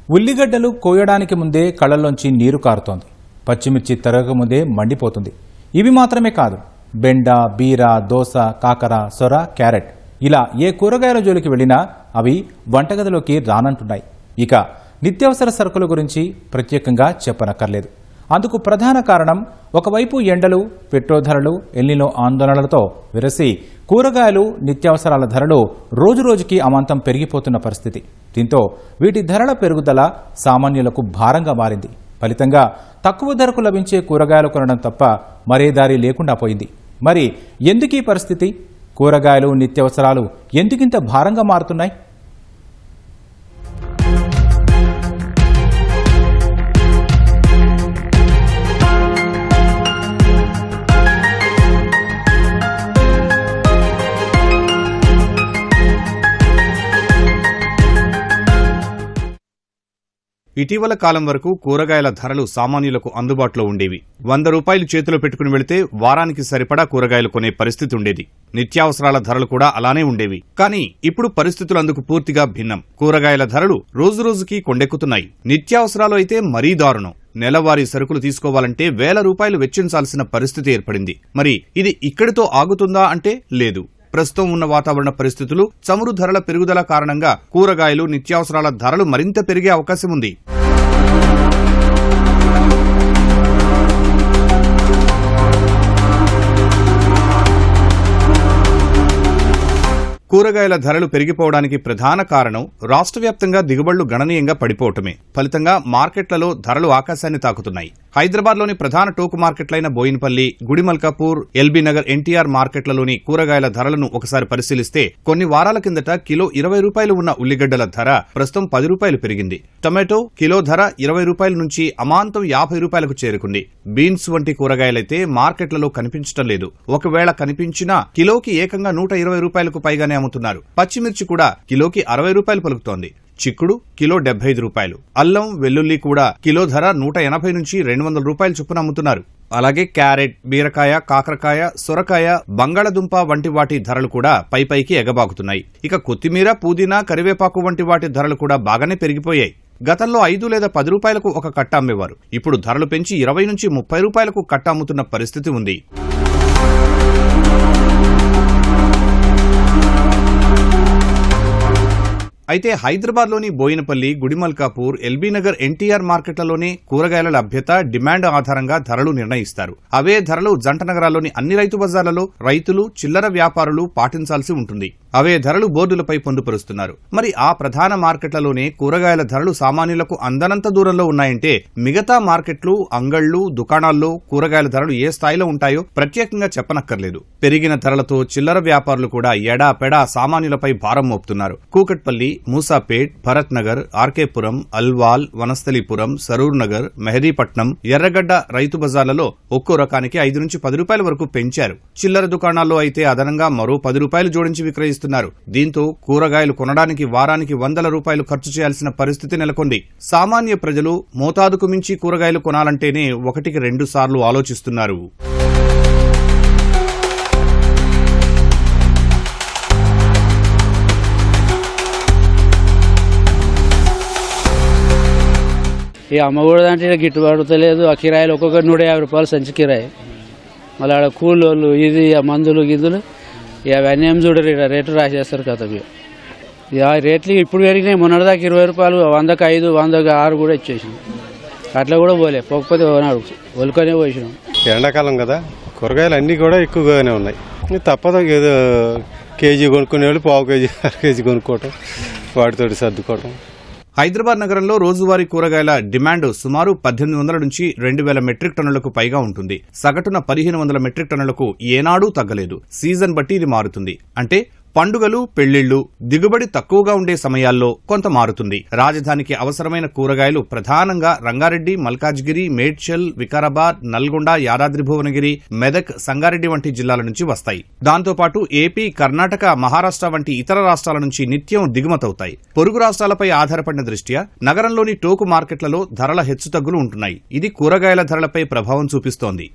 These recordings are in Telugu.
ఉల్లిగడ్డలు కోయడానికి ముందే కళ్ళల్లోంచి నీరు కారుతోంది. పచ్చిమిర్చి తరగకముందే మండిపోతుంది. ఇవి మాత్రమే కాదు, బెండ, బీర, దోస, కాకర, సొర, క్యారెట్ ఇలా ఏ కూరగాయల జోలికి వెళ్ళినా అవి వంటగదిలోకి రానంటున్నాయి. ఇక నిత్యావసర సరుకుల గురించి ప్రత్యేకంగా చెప్పనక్కర్లేదు. అందుకు ప్రధాన కారణం ఒకవైపు ఎండలు, పెట్రోల్ ధరలు, ఎల్నినో ఆందోళనలతో విరసి కూరగాయలు, నిత్యావసరాల ధరలు రోజురోజుకి అమాంతం పెరిగిపోతున్న పరిస్థితి. దీంతో వీటి ధరల పెరుగుదల సామాన్యులకు భారంగా మారింది. ఫలితంగా తక్కువ ధరకు లభించే కూరగాయలు కొనడం తప్ప మరే దారి లేకుండా పోయింది. మరి ఎందుకీ పరిస్థితి? కూరగాయలు, నిత్యావసరాలు ఎందుకింత భారంగా మారుతున్నాయి? ఇటీవల కాలం వరకు కూరగాయల ధరలు సామాన్యులకు అందుబాటులో ఉండేవి. 100 రూపాయలు చేతిలో పెట్టుకుని వెళితే వారానికి సరిపడా కూరగాయలు కొనే పరిస్థితి ఉండేది. నిత్యావసరాల ధరలు కూడా అలానే ఉండేవి. కానీ ఇప్పుడు పరిస్థితులు అందుకు పూర్తిగా భిన్నం. కూరగాయల ధరలు రోజురోజుకీ కొండెక్కుతున్నాయి. నిత్యావసరాలు అయితే మరీ దారుణం. నెలవారీ సరుకులు తీసుకోవాలంటే వేల రూపాయలు వెచ్చించాల్సిన పరిస్థితి ఏర్పడింది. మరి ఇది ఇక్కడితో ఆగుతుందా అంటే లేదు. ప్రస్తుతం ఉన్న వాతావరణ పరిస్థితులు, చమురు ధరల పెరుగుదల కారణంగా కూరగాయలు, నిత్యావసరాల ధరలు మరింత పెరిగే అవకాశం ఉంది. కూరగాయల ధరలు పెరిగిపోవడానికి ప్రధాన కారణం రాష్ట్ర వ్యాప్తంగా దిగుబడులు గణనీయంగా పడిపోవటమే. ఫలితంగా మార్కెట్లలో ధరలు ఆకాశాన్ని తాకుతున్నాయి. హైదరాబాద్లోని ప్రధాన టోకు మార్కెట్లైన బోయిన్పల్లి, గుడిమల్కాపూర్, ఎల్బీ నగర్, ఎన్టీఆర్ మార్కెట్లలోని కూరగాయల ధరలను ఒకసారి పరిశీలిస్తే కొన్ని వారాల కిందట కిలో 20 రూపాయలు ఉన్న ఉల్లిగడ్డల ధర ప్రస్తుతం 10 రూపాయలు పెరిగింది. టొమాటో కిలో ధర 20 రూపాయల నుంచి అమాంతం 50 రూపాయలకు చేరుకుంది. బీన్స్ వంటి కూరగాయలైతే మార్కెట్లలో కనిపించడం లేదు. ఒకవేళ కనిపించినా కిలోకి ఏకంగా 120 రూపాయలకు పైగానే అమ్ముతున్నారు. పచ్చిమిర్చి కూడా కిలోకి 60 రూపాయలు పలుకుతోంది. చిక్కుడు కిలో 75 రూపాయలు. అల్లం, వెల్లుల్లి కూడా కిలో ధర 180 నుంచి 200 రూపాయల చొప్పున అమ్ముతున్నారు. అలాగే క్యారెట్, బీరకాయ, కాకరకాయ, సొరకాయ, బంగాళదుంప వంటి వాటి ధరలు కూడా పైకి ఎగబాకుతున్నాయి. ఇక కొత్తిమీర, పుదీనా, కరివేపాకు వంటి వాటి ధరలు కూడా బాగానే పెరిగిపోయాయి. గతంలో 5 లేదా 10 రూపాయలకు ఒక కట్ట అమ్మేవారు. ఇప్పుడు ధరలు పెంచి 20 నుంచి 30 రూపాయలకు కట్ట అమ్ముతున్న పరిస్థితి ఉంది. అయితే హైదరాబాద్లోని బోయినపల్లి, గుడిమల్కాపూర్, ఎల్బీ నగర్, ఎన్టీఆర్ మార్కెట్లలోనే కూరగాయల లభ్యత, డిమాండ్ ఆధారంగా ధరలు నిర్ణయిస్తారు. అవే ధరలు జంట నగరాల్లోని అన్ని రైతు బజార్లలో రైతులు, చిల్లర వ్యాపారులు పాటించాల్సి ఉంటుంది. అవే ధరలు బోర్డులపై పొందుపరుస్తున్నారు. మరి ఆ ప్రధాన మార్కెట్లలోనే కూరగాయల ధరలు సామాన్యులకు అందనంత దూరంలో ఉన్నాయంటే మిగతా మార్కెట్లు, అంగళ్లు, దుకాణాల్లో కూరగాయల ధరలు ఏ స్థాయిలో ఉంటాయో ప్రత్యేకంగా చెప్పనక్కర్లేదు. పెరిగిన ధరలతో చిల్లర వ్యాపారులు కూడా ఎడాపెడా సామాన్యులపై భారం మోపుతున్నారు. కూకట్పల్లి, మూసాపేట్, భరత్ నగర్, ఆర్కేపురం, అల్వాల్, వనస్థలీపురం, సరూర్ నగర్, మెహదీపట్నం, ఎర్రగడ్డ రైతు బజార్లలో ఒక్కో రకానికి 5 నుంచి 10 రూపాయల వరకు పెంచారు. చిల్లర దుకాణాల్లో అయితే అదనంగా మరో 10 రూపాయలు జోడించి విక్రయిస్తున్నారు. దీంతో కూరగాయలు కొనడానికి వారానికి 100 రూపాయలు ఖర్చు చేయాల్సిన పరిస్థితి నెలకొంది. సామాన్య ప్రజలు మోతాదుకు మించి కూరగాయలు కొనాలంటేనే 1కి 2 సార్లు ఆలోచిస్తున్నారు. ఈ అమ్మకూడదంటే గిట్టుబాటు లేదు. ఆ కిరాయిలు ఒక్కొక్కటి 150 రూపాయలు సంచి కిరాయి. మళ్ళీ ఆడ కూలోళ్ళు, ఇది మందులు గిద్దులు అవన్నీ ఏం చూడరు. ఇక్కడ రేట్లు రాసేస్తారు కదా. ఇక రేట్లు ఇప్పుడు పెరిగినాయి. మొన్నటిదాకా 20 రూపాయలు, 100కి 5, 100కి 6 కూడా ఇచ్చేసినాం. అట్లా కూడా పోలే, పోకపోతే ఒలుకొనే పోసినాం. ఎండాకాలం కదా, కూరగాయలు అన్నీ కూడా ఎక్కువగానే ఉన్నాయి. తప్పదు, ఏదో కేజీ కొనుక్కునే వాళ్ళు పావు కేజీ, అర కేజీ కొనుక్కోవటం, వాటితోటి సర్దుకోవటం. హైదరాబాద్ నగరంలో రోజువారీ కూరగాయల డిమాండ్ సుమారు 1800 నుంచి 2000 మెట్రిక్ టన్నులకు పైగా ఉంటుంది. సగటున 1500 మెట్రిక్ టన్నులకు ఏనాడూ తగ్గలేదు. సీజన్ బట్టి ఇది మారుతుంది. అంటే పండుగలు, పెళ్లిళ్లు, దిగుబడి తక్కువగా ఉండే సమయాల్లో కొంత మారుతుంది. రాజధానికి అవసరమైన కూరగాయలు ప్రధానంగా రంగారెడ్డి, మల్కాజ్గిరి, మేడ్చల్, వికారాబాద్, నల్గొండ, యాదాద్రి భువనగిరి, మెదక్, సంగారెడ్డి వంటి జిల్లాల నుంచి వస్తాయి. దాంతోపాటు ఏపీ, కర్ణాటక, మహారాష్ట్ర వంటి ఇతర రాష్ట్రాల నుంచి నిత్యం దిగుమతవుతాయి. పొరుగు రాష్ట్రాలపై ఆధారపడిన దృష్ట్యా నగరంలోని టోకు మార్కెట్లలో ధరల హెచ్చుతగ్గులు ఉంటున్నాయి. ఇది కూరగాయల ధరలపై ప్రభావం చూపిస్తోంది.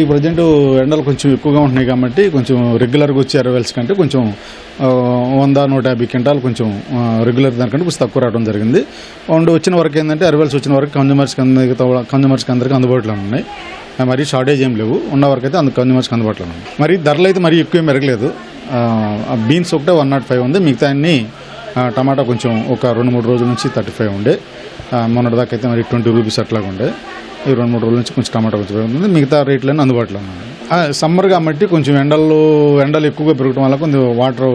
ఈ ప్రజెంట్ ఎండలు కొంచెం ఎక్కువగా ఉంటున్నాయి కాబట్టి కొంచెం రెగ్యులర్గా వచ్చే అరైవల్స్ కంటే కొంచెం 100-150 క్వింటాలు కొంచెం రెగ్యులర్ దానికంటే కొంచెం తక్కువ రావడం జరిగింది. అండ్ వచ్చిన వరకు ఏంటంటే అరైవల్స్ వచ్చిన వరకు కన్జ్యూమర్స్కి అందరికీ అందుబాటులో ఉన్నాయి. మరీ షార్టేజ్ ఏం లేవు, ఉన్న వరకు అయితే కన్జ్యూమర్స్కి అందుబాటులో ఉన్నాయి. మరి ధరలు అయితే మరీ ఎక్కువ పెరగలేదు. బీన్స్ ఒకటే 105 ఉంది, మిగతా అన్ని టమాటా కొంచెం ఒక 2-3 రోజుల నుంచి 35 ఉండే, మొన్నటిదాకా అయితే మరి 20 రూపీస్ అట్లాగా ఉండే. ఈ 2-3 రోజుల నుంచి కొంచెం టమాటా కొంచెం ఉంది, మిగతా రేట్లన్నీ అందుబాటులో ఉన్నాయి. సమ్మర్ కాబట్టి కొంచెం ఎండలు ఎక్కువగా పెరగడం వల్ల కొంచెం వాటర్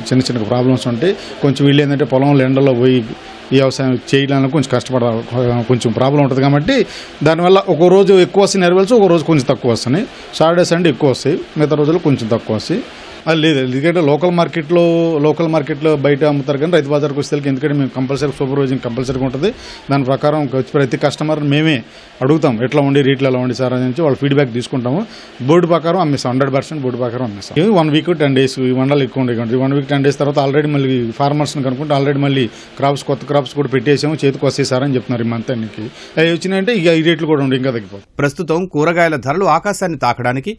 చిన్న చిన్న ప్రాబ్లమ్స్ ఉంటాయి. కొంచెం వీళ్ళు ఏంటంటే పొలంలో ఎండలో పోయి ఈ వ్యవసాయం చేయడానికి కొంచెం ప్రాబ్లం ఉంటుంది కాబట్టి దానివల్ల ఒక రోజు ఎక్కువ వస్తాయి నెరవేల్స్, ఒక రోజు కొంచెం తక్కువ వస్తున్నాయి. సాటర్డే సండే ఎక్కువ వస్తాయి, మిగతా రోజులు కొంచెం తక్కువ వస్తాయి. లేదు, ఎందుకంటే లోకల్ మార్కెట్లో బయట అమ్ముతారు కానీ రైతు బజార్కి వచ్చేసరికి ఎందుకంటే మేము కంపల్సరీ సూపర్వైజింగ్ కంపల్సరీగా ఉంటుంది. దాని ప్రకారం ప్రతి కస్టమర్ మేమే అడుగుతాం, ఎట్లా ఉండి రేట్లు ఎలా ఉండి సార్ అని వాళ్ళ ఫీడ్బ్యాక్ తీసుకుంటాము. బోర్డు ప్రకారం అమ్మేస్తాం, 100% బోర్డు ప్రకారం అమ్మేస్తాం. 1 వీక్ 10 డేస్ ఈ వండలు ఎక్కువ ఉండే కాబట్టి 1 వీక్ 10 డేస్ తర్వాత ఆల్రెడీ మళ్ళీ ఫార్మర్స్ని కనుక్కుంటే ఆల్రెడీ మళ్ళీ కొత్త క్రాప్స్ కూడా పెట్టేసాము, చేతికి వస్తాయి సార్ అని చెప్తున్నారు. ఈ మంత్ అన్నికి అవి వచ్చినాయంటే ఇక ఈ రేట్లు కూడా ఉండే ఇంకా తగ్గిపోతుంది. ప్రస్తుతం కూరగాయల ధరలు ఆకాశాన్ని తాకడానికి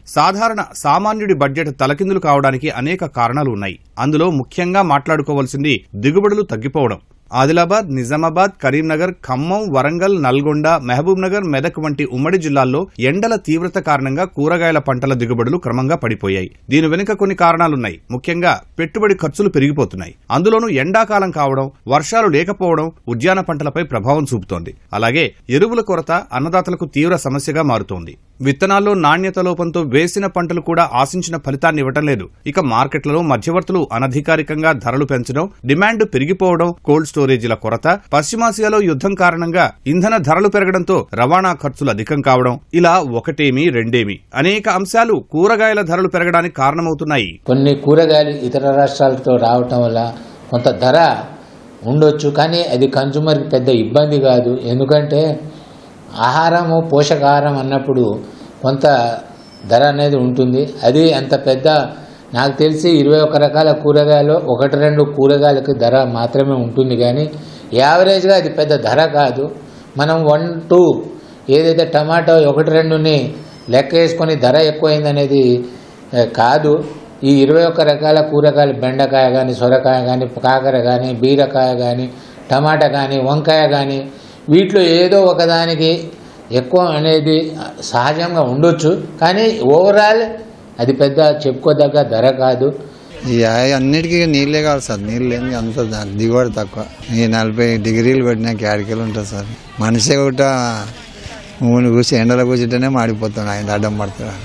సామాన్యుడి బడ్జెట్ తలకిందులు కావడానికి అనేక కారణాలు ఉన్నాయి. అందులో ముఖ్యంగా మాట్లాడుకోవాల్సింది దిగుబడులు తగ్గిపోవడం. ఆదిలాబాద్, నిజామాబాద్, కరీంనగర్, ఖమ్మం, వరంగల్, నల్గొండ, మహబూబ్ నగర్, మెదక్ వంటి ఉమ్మడి జిల్లాల్లో ఎండల తీవ్రత కారణంగా కూరగాయల పంటల దిగుబడులు క్రమంగా పడిపోయాయి. దీని వెనుక కొన్ని కారణాలున్నాయి. ముఖ్యంగా పెట్టుబడి ఖర్చులు పెరిగిపోతున్నాయి. అందులోనూ ఎండాకాలం కావడం, వర్షాలు లేకపోవడం ఉద్యాన పంటలపై ప్రభావం చూపుతోంది. అలాగే ఎరువుల కొరత అన్నదాతలకు తీవ్ర సమస్యగా మారుతోంది. విత్తనాల్లో నాణ్యత లోపంతో వేసిన పంటలు కూడా ఆశించిన ఫలితాన్ని ఇవ్వటం లేదు. ఇక మార్కెట్లలో మధ్యవర్తులు అనధికారికంగా ధరలు పెంచడం, డిమాండ్ పెరిగిపోవడం, కోల్డ్ స్టోరేజీల కొరత, పశ్చిమాసియాలో యుద్ధం కారణంగా ఇంధన ధరలు పెరగడంతో రవాణా ఖర్చులు అధికం కావడం, ఇలా ఒకటేమి రెండేమి అనేక అంశాలు కూరగాయల ధరలు పెరగడానికి కారణమవుతున్నాయి. కొన్ని కూరగాయలు ఇతర రాష్ట్రాలతో రావటం వల్ల కొంత ధర ఉండొచ్చు, కానీ అది కన్జ్యూమర్కి పెద్ద ఇబ్బంది కాదు. ఎందుకంటే ఆహారము పోషకాహారం అన్నప్పుడు కొంత ధర అనేది ఉంటుంది. అది అంత పెద్ద, నాకు తెలిసి 21 రకాల కూరగాయలు 1-2 కూరగాయలకు ధర మాత్రమే ఉంటుంది, కానీ యావరేజ్గా అది పెద్ద ధర కాదు. మనం 1-2 ఏదైతే టమాటో 1-2ని లెక్క వేసుకొని ధర ఎక్కువైందనేది కాదు. ఈ 21 రకాల కూరగాయలు, బెండకాయ కానీ, సొరకాయ కానీ, కాకర కానీ, బీరకాయ కానీ, టమాటా కానీ, వంకాయ కానీ, వీటిలో ఏదో ఒకదానికి ఎక్కువ అనేది సహజంగా ఉండొచ్చు, కానీ ఓవరాల్ అది పెద్ద చెప్పుకోదగ్గ ధర కాదు. అన్నిటికీ నీళ్ళే కాదు సార్, నీళ్ళు లేని అంత దిగుబడి తక్కువ. ఈ 40 డిగ్రీలు పెట్టినా క్యాడికలు ఉంటుంది సార్. మనిషి కూడా ఊని కూర్చి ఎండలో కూర్చుంటేనే మాడిపోతాడు, ఆయన అడ్డం పడతాడు.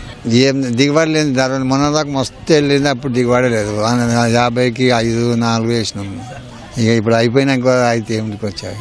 ఏం దిగుబడి లేని ధర మొన్నదాకా మస్తు వెళ్ళింది, అప్పుడు దిగుబడి లేదు. 50కి 5-4 వేసినాము. ఇక ఇప్పుడు అయిపోయినాక అయితే ఏమిటికి వచ్చాయి.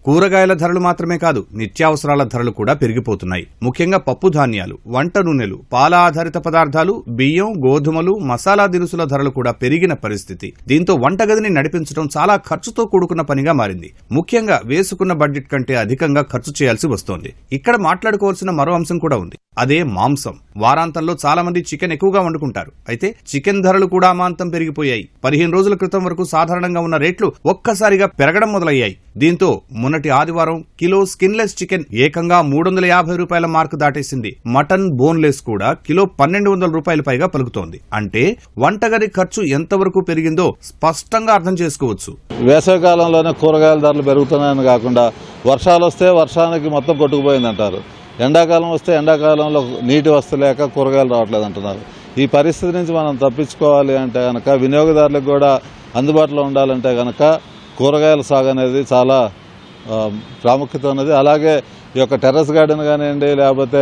కూరగాయల ధరలు మాత్రమే కాదు, నిత్యావసరాల ధరలు కూడా పెరిగిపోతున్నాయి. ముఖ్యంగా పప్పు ధాన్యాలు, వంట నూనెలు, పాల ఆధారిత పదార్థాలు, బియ్యం, గోధుమలు, మసాలా దినుసుల ధరలు కూడా పెరిగిన పరిస్థితి. దీంతో వంటగదిని నడిపించడం చాలా ఖర్చుతో కూడుకున్న పనిగా మారింది. ముఖ్యంగా వేసుకున్న బడ్జెట్ కంటే అధికంగా ఖర్చు చేయాల్సి వస్తోంది. ఇక్కడ మాట్లాడుకోవాల్సిన మరో అంశం కూడా ఉంది, అదే మాంసం. వారాంతంలో చాలా మంది చికెన్ ఎక్కువగా వండుకుంటారు. అయితే చికెన్ ధరలు కూడా అమాంతం పెరిగిపోయాయి. 15 రోజుల క్రితం వరకు సాధారణంగా ఉన్న రేట్లు ఒక్కసారిగా పెరగడం మొదలయ్యాయి. దీంతో మొన్నటి ఆదివారం కిలో స్కిన్లెస్ చికెన్ ఏకంగా 350 రూపాయల మార్కు దాటేసింది. మటన్ బోన్లెస్ కూడా కిలో 1200 రూపాయల పైగా పలుకుతోంది. అంటే వంటగది ఖర్చు ఎంతవరకు పెరిగిందో స్పష్టంగా అర్థం చేసుకోవచ్చు. వేసవికాలంలోనే కూరగాయల ధరలు పెరుగుతున్నాయని కాకుండా వర్షాలు వస్తే వర్షానికి మొత్తం కొట్టుకుపోయిందంటారు. ఎండాకాలం వస్తే ఎండాకాలంలో నీటి వస్తలేక కూరగాయలు రావట్లేదు అంటున్నారు. ఈ పరిస్థితి నుంచి మనం తప్పించుకోవాలి అంటే కనుక, వినియోగదారులకు కూడా అందుబాటులో ఉండాలంటే కనుక కూరగాయల సాగు అనేది చాలా ప్రాముఖ్యత ఉన్నది. అలాగే ఈ యొక్క టెర్రస్ గార్డెన్ కానివ్వండి, లేకపోతే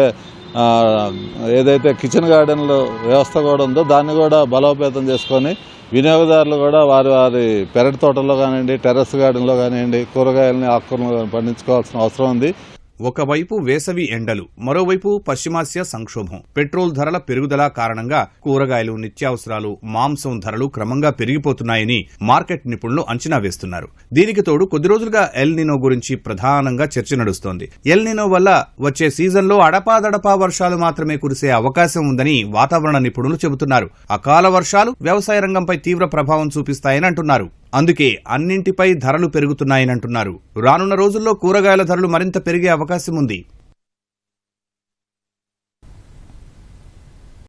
ఏదైతే కిచెన్ గార్డెన్లో వ్యవస్థ కూడా ఉందో దాన్ని కూడా బలోపేతం చేసుకొని వినియోగదారులు కూడా వారి వారి పెరటి తోటల్లో కానివ్వండి, టెర్రస్ గార్డెన్లో కానివ్వండి కూరగాయలని, ఆకుకూరలను పండించుకోవాల్సిన అవసరం ఉంది. ఒకవైపు వేసవి ఎండలు, మరోవైపు పశ్చిమాసియా సంక్షోభం, పెట్రోల్ ధరల పెరుగుదల కారణంగా కూరగాయలు, నిత్యావసరాలు, మాంసం ధరలు క్రమంగా పెరిగిపోతున్నాయని మార్కెట్ నిపుణులు అంచనా వేస్తున్నారు. దీనికి తోడు కొద్ది రోజులుగా ఎల్ నినో గురించి ప్రధానంగా చర్చ నడుస్తోంది. ఎల్ నినో వల్ల వచ్చే సీజన్లో అడపాదడపా వర్షాలు మాత్రమే కురిసే అవకాశం ఉందని వాతావరణ నిపుణులు చెబుతున్నారు. అకాల వర్షాలు వ్యవసాయ రంగంపై తీవ్ర ప్రభావం చూపిస్తాయని అంటున్నారు. అందుకే అన్నింటిపై ధరలు పెరుగుతున్నాయని అంటున్నారు. రానున్న రోజుల్లో కూరగాయల ధరలు మరింత పెరిగే అవకాశం ఉంది.